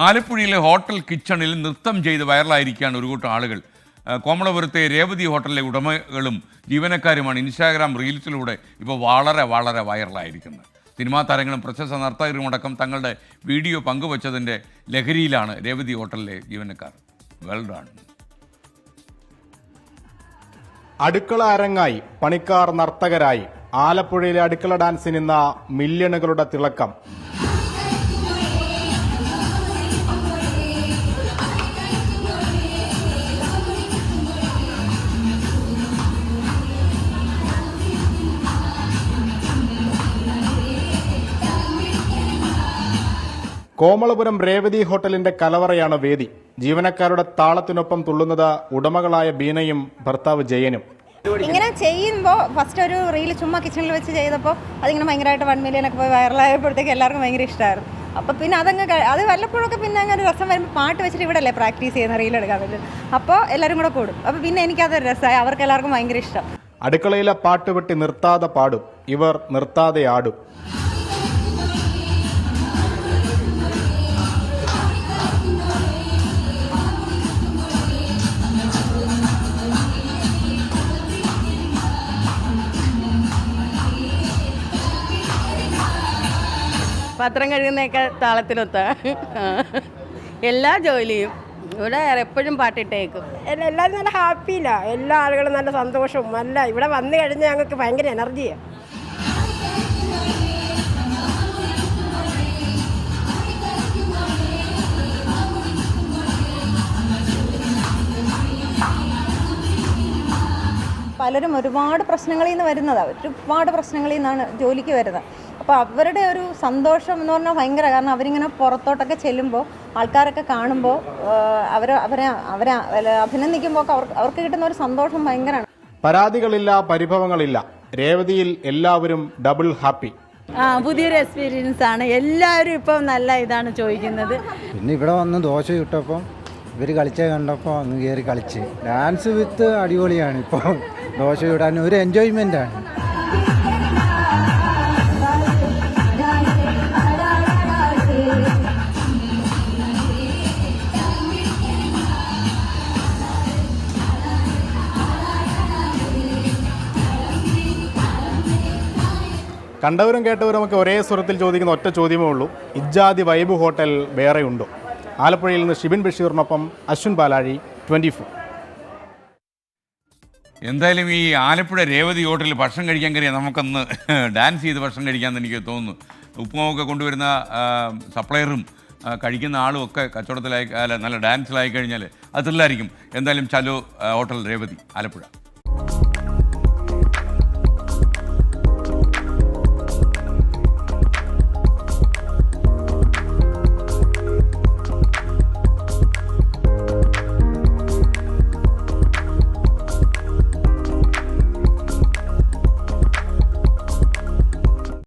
ആലപ്പുഴയിലെ ഹോട്ടൽ കിച്ചണിൽ നൃത്തം ചെയ്ത് വൈറലായിരിക്കുകയാണ് ഒരു കൂട്ടം ആളുകൾ. കോമളപുരത്തെ രേവതി ഹോട്ടലിലെ ഉടമകളും ജീവനക്കാരുമാണ് ഇൻസ്റ്റാഗ്രാം റീൽസിലൂടെ ഇപ്പോൾ വളരെ വൈറലായിരിക്കുന്നത്. സിനിമാ താരങ്ങളും പ്രശസ്ത നർത്തകരുമടക്കം തങ്ങളുടെ വീഡിയോ പങ്കുവച്ചതിൻ്റെ ലഹരിയിലാണ് രേവതി ഹോട്ടലിലെ ജീവനക്കാർ. Well done. അടുക്കള അരങ്ങായി, പണിക്കാർ നർത്തകരായി, ആലപ്പുഴയിലെ അടുക്കള ഡാൻസിന് ഇന്ന് മില്യണുകളുടെ തിളക്കം. കോമളപുരം രേവതി ഹോട്ടലിന്റെ കലവറയാണ് വേദി. ജീവനക്കാരുടെ താളത്തിനൊപ്പം തുള്ളുന്നത് ഉടമകളായ ബീനയും ഭർത്താവ് ജയനും. ഇങ്ങനെ ചെയ്യുമ്പോൾ ഫസ്റ്റ് ഒരു റീൽ ചുമ്മാ കിച്ചണിൽ വെച്ച് ചെയ്തപ്പോൾ അതിങ്ങനെ ഭയങ്കരമായിട്ട് 1 മില്യനൊക്കെ പോയി വൈറലായപ്പോഴത്തേക്ക് എല്ലാവർക്കും ഭയങ്കര ഇഷ്ടമായിരുന്നു. അപ്പോൾ പിന്നെ അത് വല്ലപ്പോഴൊക്കെ പിന്നെ അങ്ങനെ രസം വരുമ്പോൾ പാട്ട് വെച്ചിട്ട് ഇവിടെ അല്ലേ പ്രാക്ടീസ് ചെയ്യുന്ന റീൽ എടുക്കാൻ പറ്റും. അപ്പോൾ എല്ലാവരും കൂടെ കൂടും. അപ്പോൾ പിന്നെ എനിക്കതൊരു രസമായി, അവർക്ക് എല്ലാവർക്കും ഭയങ്കര ഇഷ്ടം. അടുക്കളയിലെ പാട്ട് വെട്ടി നിർത്താതെ പാടും, ഇവർ നിർത്താതെ ആടും. പത്രം കഴുകുന്നതൊക്കെ താളത്തിനൊത്ത എല്ലാ ജോലിയും ഇവിടെ എപ്പോഴും പാട്ടിട്ടേക്കും. എല്ലാവരും നല്ല ഹാപ്പിയില്ല, എല്ലാ ആളുകളും നല്ല സന്തോഷവും. നല്ല ഇവിടെ വന്നു കഴിഞ്ഞാൽ ഞങ്ങൾക്ക് ഭയങ്കര എനർജിയാണ്. പലരും ഒരുപാട് പ്രശ്നങ്ങളിൽ നിന്ന് വരുന്നതാണ്, ഒരുപാട് പ്രശ്നങ്ങളിൽ നിന്നാണ് ജോലിക്ക് വരുന്നത്. അപ്പോൾ അവരുടെ ഒരു സന്തോഷം എന്ന് പറഞ്ഞാൽ ഭയങ്കര, കാരണം അവരിങ്ങനെ പുറത്തോട്ടൊക്കെ ചെല്ലുമ്പോൾ ആൾക്കാരൊക്കെ കാണുമ്പോൾ അവരെ അഭിനന്ദിക്കുമ്പോൾ അവർക്ക് കിട്ടുന്ന ഒരു സന്തോഷം ഭയങ്കരമാണ്. പരാതികളില്ല, പരിഭവങ്ങളില്ല. രേവതിയിൽ എല്ലാവരും ഡബിൾ ഹാപ്പി. പുതിയൊരു എക്സ്പീരിയൻസ് ആണ്. എല്ലാവരും ഇപ്പം നല്ല ഇതാണ് ചോദിക്കുന്നത്. പിന്നെ ഇവിടെ വന്ന് ദോശ ചുട്ടപ്പം ഇവർ കളിച്ചത് കണ്ടപ്പോൾ അങ്ങ് കയറി കളിച്ച് ഡാൻസ് വിത്ത് അടിപൊളിയാണ്. ഇപ്പോൾ ദോശ ചുടാൻ ഒരു എൻജോയ്മെൻ്റാണ്. കണ്ടവരും കേട്ടവരും ഒക്കെ ഒരേ സ്വരത്തിൽ ചോദിക്കുന്ന ഒറ്റ ചോദ്യമേ ഉള്ളൂ, ഇജ്ജാതി വൈബ് ഹോട്ടൽ വേറെയുണ്ടോ? ആലപ്പുഴയിൽ നിന്ന് ഷിബിൻ ബഷീറിനൊപ്പം അശ്വിൻ പാലാഴി, 24. എന്തായാലും ഈ ആലപ്പുഴ രേവതി ഹോട്ടലിൽ ഭക്ഷണം കഴിക്കാൻ കയറിയാൽ നമുക്കൊന്ന് ഡാൻസ് ചെയ്ത് ഭക്ഷണം കഴിക്കാമെന്ന് എനിക്ക് തോന്നുന്നു. ഉപ്പുമാവൊക്കെ കൊണ്ടുവരുന്ന സപ്ലയറും കഴിക്കുന്ന ആളും ഒക്കെ കച്ചവടത്തിലായി നല്ല ഡാൻസിലായി കഴിഞ്ഞാൽ അത് ത്രില്ലായിരിക്കും. എന്തായാലും ചലോ ഹോട്ടൽ രേവതി ആലപ്പുഴ.